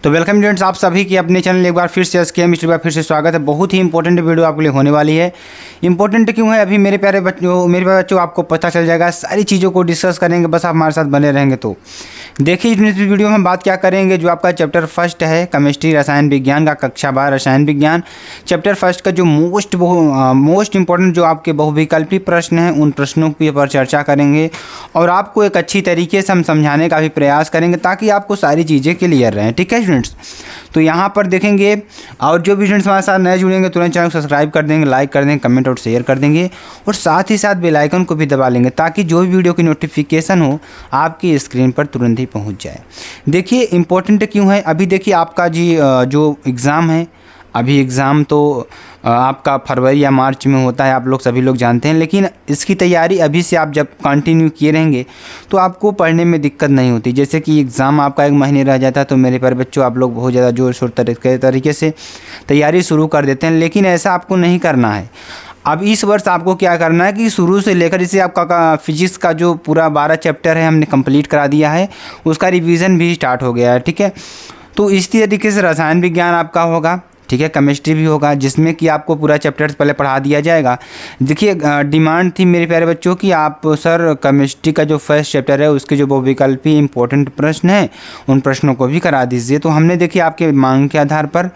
तो welcome students, आप सभी की अपने चैनल एक बार फिर से केमिस्ट्री बार फिर से स्वागत है। बहुत ही इंपॉर्टेंट वीडियो आपके लिए होने वाली है। इंपॉर्टेंट क्यों है अभी मेरे प्यारे बच्चों आपको पता चल जाएगा। सारी चीज़ों को डिस्कस करेंगे, बस आप हमारे साथ बने रहेंगे। तो देखिए इस वीडियो में हम बात क्या करेंगे, जो आपका चैप्टर फर्स्ट है केमिस्ट्री रसायन विज्ञान का, कक्षा 12 रसायन विज्ञान चैप्टर फर्स्ट का जो मोस्ट इंपॉर्टेंट जो आपके बहुविकल्पी प्रश्न हैं उन प्रश्नों के ऊपर चर्चा करेंगे और आपको एक अच्छी तरीके से हम समझाने का भी प्रयास करेंगे ताकि आपको सारी चीज़ें क्लियर रहें। ठीक है स्टूडेंट्स, तो यहाँ पर देखेंगे और जो भी स्टूडेंट्स हमारे साथ नए जुड़ेंगे तुरंत चैनल को सब्सक्राइब कर देंगे, लाइक कर देंगे, कमेंट और शेयर कर देंगे और साथ ही साथ बेल आइकन को भी दबा लेंगे ताकि जो भी वीडियो की नोटिफिकेशन हो आपकी स्क्रीन पर तुरंत ही पहुँच जाए। देखिए इम्पोर्टेंट क्यों है, अभी देखिए आपका जो एग्ज़ाम है, अभी एग्ज़ाम तो आपका फरवरी या मार्च में होता है, आप लोग सभी लोग जानते हैं। लेकिन इसकी तैयारी अभी से आप जब कंटिन्यू किए रहेंगे तो आपको पढ़ने में दिक्कत नहीं होती। जैसे कि एग्ज़ाम आपका 1 महीने रह जाता है तो मेरे प्यारे बच्चों आप लोग बहुत ज़्यादा जोर शोर तरीके से तैयारी शुरू कर देते हैं, लेकिन ऐसा आपको नहीं करना है। अब इस वर्ष आपको क्या करना है कि शुरू से लेकर इसे आपका फिजिक्स का जो पूरा 12 चैप्टर है हमने कंप्लीट करा दिया है, उसका रिवीजन भी स्टार्ट हो गया है। ठीक है, तो इसी तरीके से रसायन विज्ञान आपका होगा, ठीक है, केमिस्ट्री भी होगा जिसमें कि आपको पूरा चैप्टर पहले पढ़ा दिया जाएगा। देखिए डिमांड थी मेरे प्यारे बच्चों कि आप सर केमिस्ट्री का जो फर्स्ट चैप्टर है उसके जो बहुविकल्पी इंपॉर्टेंट प्रश्न हैं उन प्रश्नों को भी करा दीजिए। तो हमने देखिए आपके मांग के आधार पर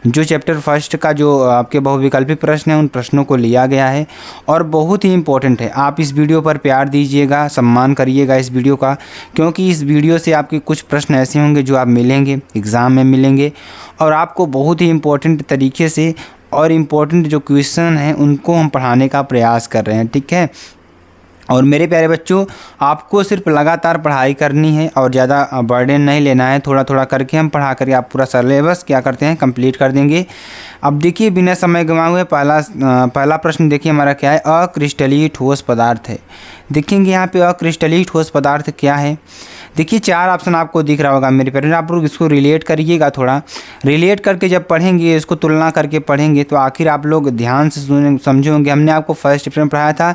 जो चैप्टर फर्स्ट का जो आपके बहुविकल्पी प्रश्न है उन प्रश्नों को लिया गया है और बहुत ही इंपॉर्टेंट है। आप इस वीडियो पर प्यार दीजिएगा, सम्मान करिएगा इस वीडियो का, क्योंकि इस वीडियो से आपके कुछ प्रश्न ऐसे होंगे जो आप मिलेंगे एग्ज़ाम में मिलेंगे और आपको बहुत ही इम्पोर्टेंट तरीके से और इम्पोर्टेंट जो क्वेश्चन हैं उनको हम पढ़ाने का प्रयास कर रहे हैं। ठीक है, और मेरे प्यारे बच्चों आपको सिर्फ लगातार पढ़ाई करनी है और ज़्यादा बर्डन नहीं लेना है। थोड़ा थोड़ा करके हम पढ़ा करके आप पूरा सिलेबस क्या करते हैं कंप्लीट कर देंगे। अब देखिए बिना समय गंवाए हुए पहला प्रश्न देखिए हमारा क्या है, अक्रिस्टलीय ठोस पदार्थ है। देखेंगे यहाँ पे अक्रिस्टलीय ठोस पदार्थ क्या है। देखिए 4 ऑप्शन आपको दिख रहा होगा मेरे पेरेंट्स, आप लोग इसको रिलेट करिएगा। थोड़ा रिलेट करके जब पढ़ेंगे, इसको तुलना करके पढ़ेंगे तो आखिर आप लोग ध्यान से समझेंगे। हमने आपको फर्स्ट चैप्टर में पढ़ाया था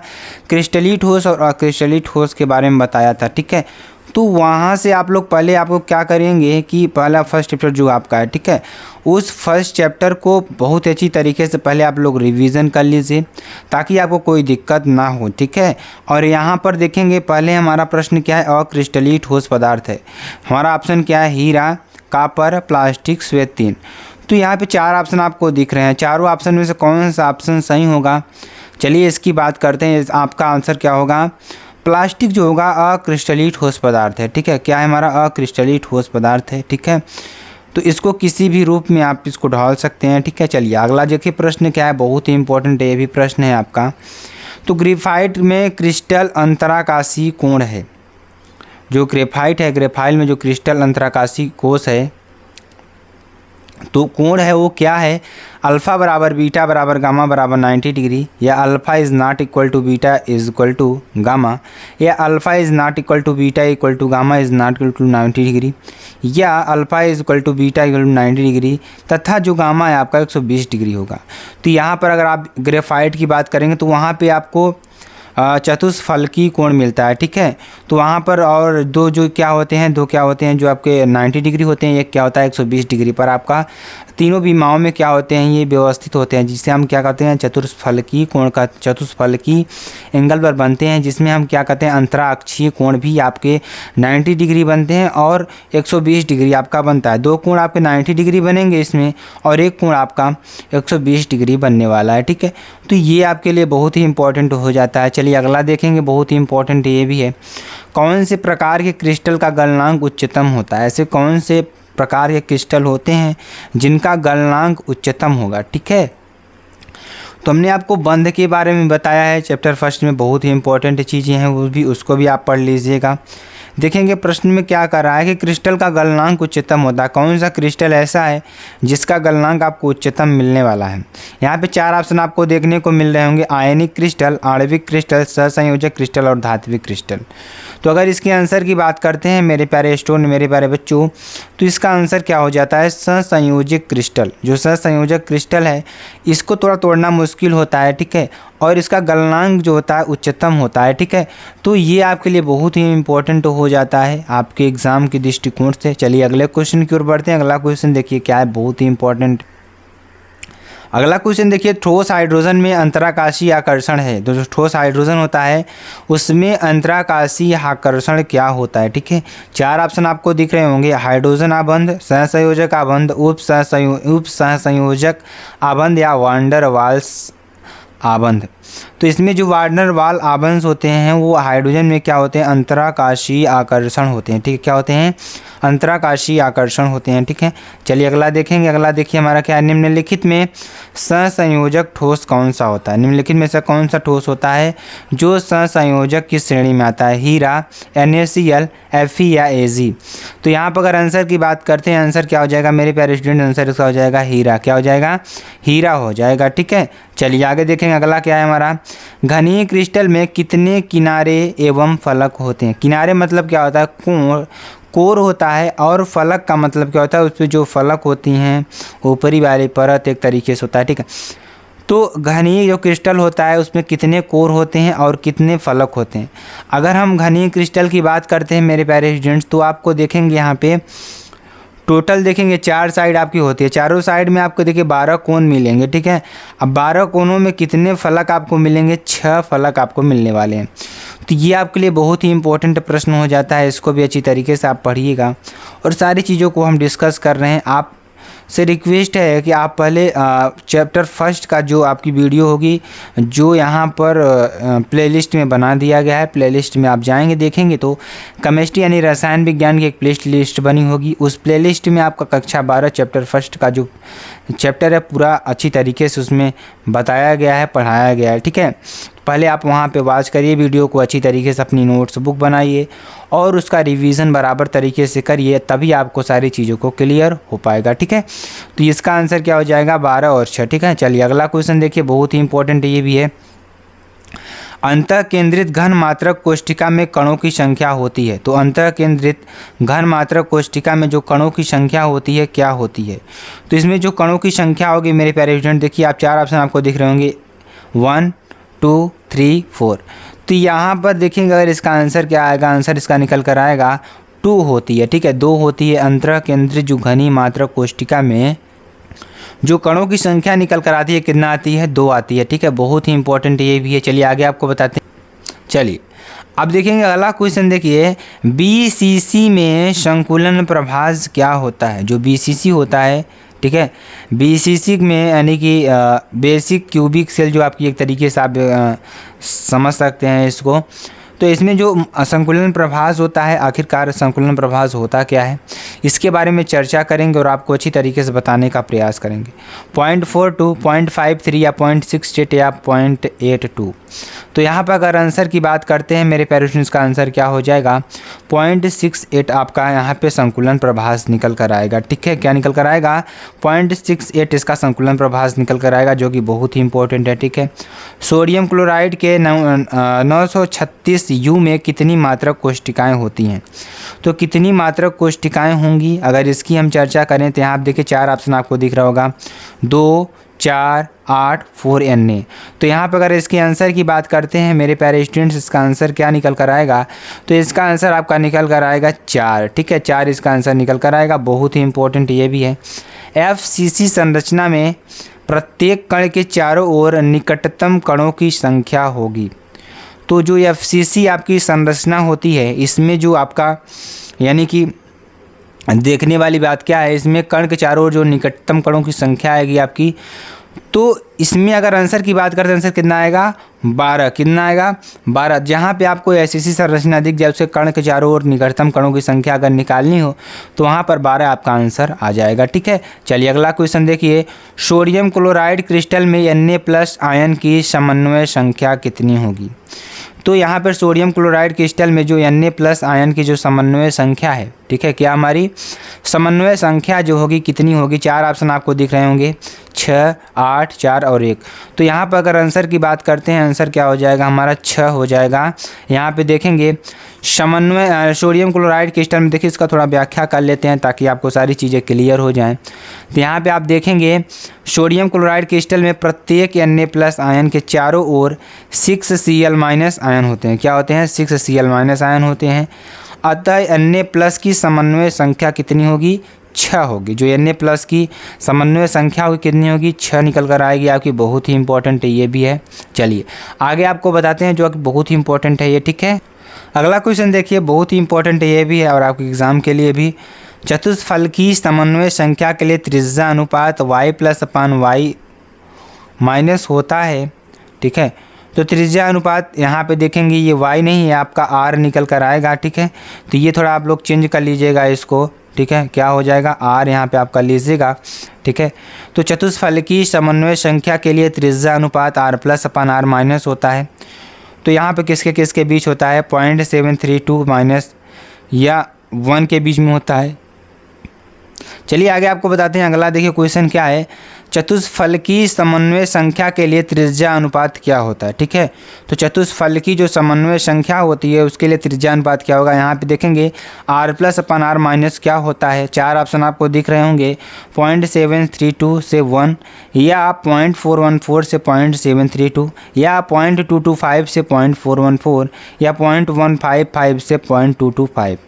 क्रिस्टलीय ठोस और अक्रिस्टलीय ठोस के बारे में बताया था। ठीक है, तो वहाँ से आप लोग पहले आपको क्या करेंगे कि पहला फर्स्ट चैप्टर जो आपका है, ठीक है, उस फर्स्ट चैप्टर को बहुत अच्छी तरीके से पहले आप लोग रिवीजन कर लीजिए ताकि आपको कोई दिक्कत ना हो। ठीक है, और यहाँ पर देखेंगे पहले हमारा प्रश्न क्या है, अक्रिस्टलीय ठोस पदार्थ है। हमारा ऑप्शन क्या है, हीरा, कॉपर, प्लास्टिक, श्वेत 3। तो यहाँ पे 4 ऑप्शन आपको दिख रहे हैं। चारों ऑप्शन में से कौन सा ऑप्शन सही होगा, चलिए इसकी बात करते हैं। आपका आंसर क्या होगा, प्लास्टिक जो होगा अक्रिस्टलीय ठोस पदार्थ है। ठीक है, क्या है हमारा अक्रिस्टलीय ठोस पदार्थ है। ठीक है, तो इसको किसी भी रूप में आप इसको ढाल सकते हैं। ठीक है, चलिए अगला देखिए प्रश्न क्या है, बहुत ही इंपॉर्टेंट है ये भी प्रश्न है आपका। तो ग्रेफाइट में क्रिस्टल अंतराकाशीय कोण है। जो ग्रेफाइट है, ग्रेफाइट में जो क्रिस्टल अंतराकाशीय कोष है तो कोण है वो क्या है, अल्फ़ा बराबर बीटा बराबर गामा बराबर 90 डिग्री, या alpha is not equal to beta is equal to gamma, या alpha is not equal to beta equal to gamma is not equal to 90 degree, या alpha is equal to beta equal to 90 degree तथा जो gamma है आपका 120 degree होगा। तो यहाँ पर अगर आप ग्रेफाइट की बात करेंगे तो वहाँ पर आपको चतुष्फलकीय कोण मिलता है। ठीक है, तो वहाँ पर और दो क्या होते हैं जो आपके 90 डिग्री होते हैं, एक क्या होता है 120 डिग्री पर। आपका तीनों विमाओं में क्या होते हैं, ये व्यवस्थित होते हैं जिससे हम क्या कहते हैं चतुष्फलकीय कोण का चतुष्फलकीय एंगल पर बनते हैं, जिसमें हम क्या कहते हैं अंतराअक्षीय कोण भी आपके 90 डिग्री बनते हैं और 120 डिग्री आपका बनता है। 2 कोण आपके 90 डिग्री बनेंगे इसमें और एक कोण आपका 120 डिग्री बनने वाला है। ठीक है, तो ये आपके लिए बहुत ही इंपॉर्टेंट हो जाता है। चलिए अगला देखेंगे, बहुत ही इंपॉर्टेंट ये भी है, कौन से प्रकार के क्रिस्टल का गलनांक उच्चतम होता है। ऐसे कौन से प्रकार के क्रिस्टल होते हैं जिनका गलनांक उच्चतम होगा। ठीक है, तो हमने आपको बंध के बारे में बताया है चैप्टर फर्स्ट में, बहुत ही इंपॉर्टेंट चीज़ें हैं वो भी, उसको भी आप पढ़ लीजिएगा। देखेंगे प्रश्न में क्या कर रहा है कि क्रिस्टल का गलनांक उच्चतम होता है। कौन सा क्रिस्टल ऐसा है जिसका गलनांक आपको उच्चतम मिलने वाला है। यहाँ पे 4 ऑप्शन आपको देखने को मिल रहे होंगे, आयनिक क्रिस्टल, आणविक क्रिस्टल, सहसंयोजक क्रिस्टल और धात्विक क्रिस्टल। तो अगर इसके आंसर की बात करते हैं मेरे प्यारे स्टूडेंट, मेरे प्यारे बच्चों, तो इसका आंसर क्या हो जाता है, सहसंयोजक क्रिस्टल। जो सहसंयोजक क्रिस्टल है इसको थोड़ा तोड़ना मुश्किल होता है, ठीक है, और इसका गलनांक जो होता है उच्चतम होता है, ठीक है। तो ये आपके लिए बहुत ही इंपॉर्टेंट हो जाता है आपके एग्जाम के दृष्टिकोण से। चलिए अगले क्वेश्चन की ओर बढ़ते हैं। अगला क्वेश्चन देखिए क्या है, बहुत ही इंपॉर्टेंट। अगला क्वेश्चन देखिए, ठोस हाइड्रोजन में अंतराकाशीय आकर्षण है। तो जो ठोस हाइड्रोजन होता है उसमें अंतराकाशीय आकर्षण क्या होता है, ठीक है। 4 ऑप्शन आपको दिख रहे होंगे, हाइड्रोजन आबंध, सहसंयोजक आबंध, उप सहसंयोजक आबंध या वांडर वाल्स आबंध। तो इसमें जो वार्नर वाल आबंध होते हैं वो हाइड्रोजन में क्या होते हैं, अंतराकाशीय आकर्षण होते हैं, ठीक है। क्या होते हैं, अंतराकाशीय आकर्षण होते हैं, ठीक है। चलिए अगला देखेंगे। अगला देखिए हमारा क्या है, निम्नलिखित में सहसंयोजक ठोस कौन सा होता है। निम्नलिखित में से कौन सा ठोस होता है जो सहसंयोजक की श्रेणी में आता है, हीरा, NaCl, Fe या Ag। तो यहाँ पर अगर आंसर की बात करते हैं, आंसर क्या हो जाएगा मेरे प्यारे स्टूडेंट, आंसर इसका हो जाएगा हीरा। क्या हो जाएगा, हीरा हो जाएगा, ठीक है। चलिए आगे देखेंगे। अगला क्या है हमारा, घनीय क्रिस्टल में कितने किनारे एवं फलक होते हैं। किनारे मतलब क्या होता है, कोर होता है, और फलक का मतलब क्या होता है, उस पर जो फलक होती हैं ऊपरी वाली परत एक तरीके से होता है, ठीक है। तो घनीय जो क्रिस्टल होता है उसमें कितने कोर होते हैं और कितने फलक होते हैं। अगर हम घनीय क्रिस्टल की बात करते हैं मेरे प्यारे स्टूडेंट्स, तो आपको देखेंगे यहाँ पे टोटल देखेंगे 4 साइड आपकी होती है, चारों साइड में आपको देखिए 12 कोण मिलेंगे, ठीक है। अब 12 कोनों में कितने फलक आपको मिलेंगे, 6 फलक आपको मिलने वाले हैं। तो ये आपके लिए बहुत ही इंपॉर्टेंट प्रश्न हो जाता है, इसको भी अच्छी तरीके से आप पढ़िएगा। और सारी चीज़ों को हम डिस्कस कर रहे हैं। आप से रिक्वेस्ट है कि आप पहले चैप्टर फर्स्ट का जो आपकी वीडियो होगी, जो यहाँ पर प्लेलिस्ट में बना दिया गया है, प्लेलिस्ट में आप जाएंगे देखेंगे तो केमिस्ट्री यानी रसायन विज्ञान की एक प्लेलिस्ट बनी होगी। उस प्लेलिस्ट में आपका कक्षा 12 चैप्टर फर्स्ट का जो चैप्टर है पूरा अच्छी तरीके से उसमें बताया गया है, पढ़ाया गया है, ठीक है। पहले आप वहाँ पे वॉच करिए वीडियो को, अच्छी तरीके से अपनी नोट्स बुक बनाइए और उसका रिवीजन बराबर तरीके से करिए, तभी आपको सारी चीज़ों को क्लियर हो पाएगा, ठीक है। तो इसका आंसर क्या हो जाएगा, 12 और 6, ठीक है। चलिए अगला क्वेश्चन देखिए, बहुत ही इंपॉर्टेंट ये भी है। अंतः केंद्रित घन मात्रक कोष्ठिका में कणों की संख्या होती है। तो अंतः केंद्रित घन मात्रक कोष्ठिका में जो कणों की संख्या होती है क्या होती है। तो इसमें जो कणों की संख्या होगी मेरे प्यारे स्टूडेंट, देखिए आप 4 ऑप्शन आपको दिख रहे होंगे, 1 2 3 4। तो यहाँ पर देखेंगे अगर इसका आंसर क्या आएगा, आंसर इसका निकल कर आएगा 2 होती है, ठीक है, 2 होती है। अंतः केंद्रित जो घनी मात्रक कोष्ठिका में जो कणों की संख्या निकल कर आती है कितना आती है, 2 आती है, ठीक है। बहुत ही इंपॉर्टेंट ये भी है। चलिए आगे आपको बताते हैं। चलिए अब देखेंगे अगला क्वेश्चन, देखिए BCC में संकुलन प्रभास क्या होता है। जो BCC होता है, ठीक है, BCC में यानी कि बेसिक क्यूबिक सेल जो आपकी एक तरीके से आप समझ सकते हैं इसको। तो इसमें जो संकुलन प्रभास होता है, आखिरकार संकुलन प्रभास होता क्या है, इसके बारे में चर्चा करेंगे और आपको अच्छी तरीके से बताने का प्रयास करेंगे। 0.42, 0.53 या 0.68 या 0.82। तो यहाँ पर अगर आंसर की बात करते हैं मेरे प्यारे स्टूडेंट्स, का आंसर क्या हो जाएगा, 0.68 आपका यहाँ पे संकुलन प्रभास निकल कर आएगा, ठीक है। क्या निकल कर आएगा, 0.68 इसका संकुलन प्रभास निकल कर आएगा, जो कि बहुत ही इंपॉर्टेंट है, ठीक है। सोडियम क्लोराइड के 936 U में कितनी मात्रक कोष्ठिकाएँ होती हैं। तो कितनी मात्रक कोष्ठिकाएँ होंगी, अगर इसकी हम चर्चा करें तो यहाँ आप देखिए 4 ऑप्शन आपको दिख रहा होगा, 2 4 8 4 Na। तो यहाँ पर अगर इसके आंसर की बात करते हैं मेरे प्यारे स्टूडेंट्स, इसका आंसर क्या निकल कर आएगा, तो इसका आंसर आपका निकल कर आएगा 4, ठीक है, 4 इसका आंसर निकल कर आएगा। बहुत ही इंपॉर्टेंट ये भी है। FCC संरचना में प्रत्येक कण के चारों ओर निकटतम कणों की संख्या होगी। तो जो FCC आपकी संरचना होती है, इसमें जो आपका यानी कि देखने वाली बात क्या है, इसमें कण के चारों ओर जो निकटतम कणों की संख्या आएगी आपकी, तो इसमें अगर आंसर की बात करते हैं, आंसर कितना आएगा, 12। कितना आएगा, 12। जहाँ पे आपको ऐसी संरचना दिख जाए उससे कण के चारों ओर निकटतम कणों की संख्या अगर निकालनी हो तो वहाँ पर 12 आपका आंसर आ जाएगा, ठीक है। चलिए अगला क्वेश्चन देखिए, सोडियम क्लोराइड क्रिस्टल में Na+ आयन की समन्वय संख्या कितनी होगी। तो यहाँ पर सोडियम क्लोराइड क्रिस्टल में जो Na+ आयन की जो समन्वय संख्या है, ठीक है, क्या हमारी समन्वय संख्या जो होगी कितनी होगी। 4 ऑप्शन आपको दिख रहे होंगे, 6 8 4 और 1। तो यहाँ पर अगर आंसर की बात करते हैं, आंसर क्या हो जाएगा हमारा 6 हो जाएगा। यहाँ पे देखेंगे समन्वय सोडियम क्लोराइड क्रिस्टल में देखिए इसका थोड़ा व्याख्या कर लेते हैं ताकि आपको सारी चीज़ें क्लियर हो जाएं। तो यहाँ पे आप देखेंगे सोडियम क्लोराइड क्रिस्टल में प्रत्येक Na+ आयन के चारों ओर 6Cl- आयन होते हैं। क्या होते हैं? 6Cl- आयन होते हैं। अतः Na+ की समन्वय संख्या कितनी होगी? 6 होगी। जो Na+ की समन्वय संख्या होगी कितनी होगी? 6 निकल कर आएगी आपकी। बहुत ही इंपॉर्टेंट है, ये भी है। चलिए आगे आपको बताते हैं जो कि बहुत ही इंपॉर्टेंट है ये, ठीक है। अगला क्वेश्चन देखिए, बहुत ही इंपॉर्टेंट है ये भी है और आपके एग्जाम के लिए भी। चतुष्फलकी समन्वय संख्या के लिए त्रिज्या अनुपात y+y- होता है, ठीक है। तो त्रिज्या अनुपात यहाँ पे देखेंगे ये y नहीं है, आपका r निकल कर आएगा, ठीक है। तो ये थोड़ा आप लोग चेंज कर लीजिएगा इसको, ठीक है। क्या हो जाएगा? r यहाँ पे आपका लीजिएगा, ठीक है। तो चतुष्फलकी समन्वय संख्या के लिए त्रिज्या अनुपात r+r- होता है। तो यहाँ पे किसके किसके बीच होता है? 0.732 माइनस या 1 के बीच में होता है। चलिए आगे आपको बताते हैं। अगला देखिए क्वेश्चन क्या है, चतुष्फलकी समन्वय संख्या के लिए त्रिज्या अनुपात क्या होता है, ठीक है। तो चतुष्फलकी जो समन्वय संख्या होती है उसके लिए त्रिज्या अनुपात क्या होगा? यहाँ पे देखेंगे r+r- क्या होता है। 4 ऑप्शन आपको दिख रहे होंगे, 0.732 से 1, या 0.414 से 0.732, या 0.225 से 0.414, या 0.155 से 0.225।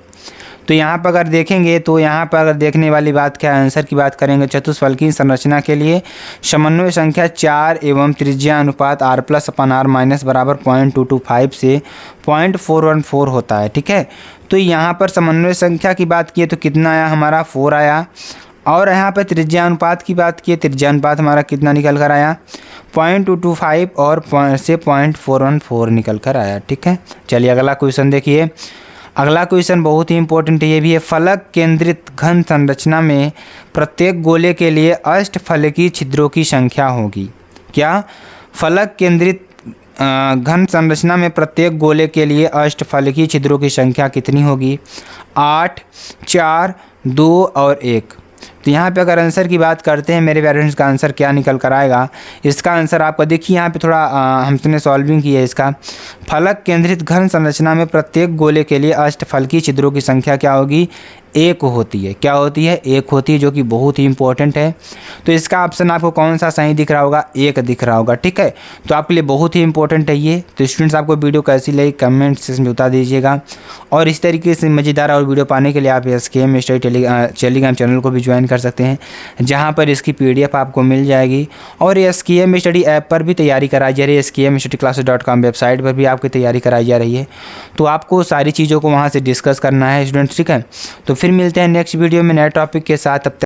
तो यहाँ पर अगर देखेंगे तो यहाँ पर अगर देखने वाली बात क्या है, आंसर की बात करेंगे, चतुष्फलकी संरचना के लिए समन्वय संख्या 4 एवं त्रिज्या अनुपात r+r- बराबर 0.225 से 0.414 होता है, ठीक है। तो यहाँ पर समन्वय संख्या की बात किए तो कितना आया हमारा? 4 आया। और यहाँ पर त्रिज्या अनुपात की बात किए, त्रिज्या अनुपात हमारा कितना निकल कर आया? 0.225 और से 0.414 निकल कर आया, ठीक है। चलिए अगला क्वेश्चन देखिए। अगला क्वेश्चन बहुत ही इंपॉर्टेंट है, ये भी है। फलक केंद्रित घन संरचना में प्रत्येक गोले के लिए अष्टफलकीय छिद्रों की संख्या होगी। क्या? फलक केंद्रित घन संरचना में प्रत्येक गोले के लिए अष्टफलकीय छिद्रों की संख्या कितनी होगी? 8, 4, 2 और 1। तो यहाँ पे अगर आंसर की बात करते हैं मेरे पेरेंट्स, का आंसर क्या निकल कर आएगा? इसका आंसर आपका देखिए यहाँ पे थोड़ा हमने सॉल्विंग की है इसका। फलक केंद्रित घन संरचना में प्रत्येक गोले के लिए अष्टफलकीय छिद्रों की संख्या क्या होगी? 1 होती है। क्या होती है? 1 होती है, जो कि बहुत ही इंपॉर्टेंट है। तो इसका ऑप्शन आपको कौन सा सही दिख रहा होगा? 1 दिख रहा होगा, ठीक है। तो आपके लिए बहुत ही इंपॉर्टेंट है ये। तो स्टूडेंट्स आपको वीडियो कैसी लगी कमेंट सेक्शन में बता दीजिएगा। और इस तरीके से मज़ेदार और वीडियो पाने के लिए आप SKM स्टडी टेलीग्राम चैनल को भी ज्वाइन कर सकते हैं, जहाँ पर इसकी PDF आपको मिल जाएगी। और SKM स्टडी ऐप पर भी तैयारी कराई जा रही है, skmstudyclasses.com वेबसाइट पर भी आपकी तैयारी कराई जा रही है। तो आपको सारी चीज़ों को वहाँ से डिस्कस करना है स्टूडेंट्स, ठीक है। तो फिर मिलते हैं नेक्स्ट वीडियो में नए टॉपिक के साथ।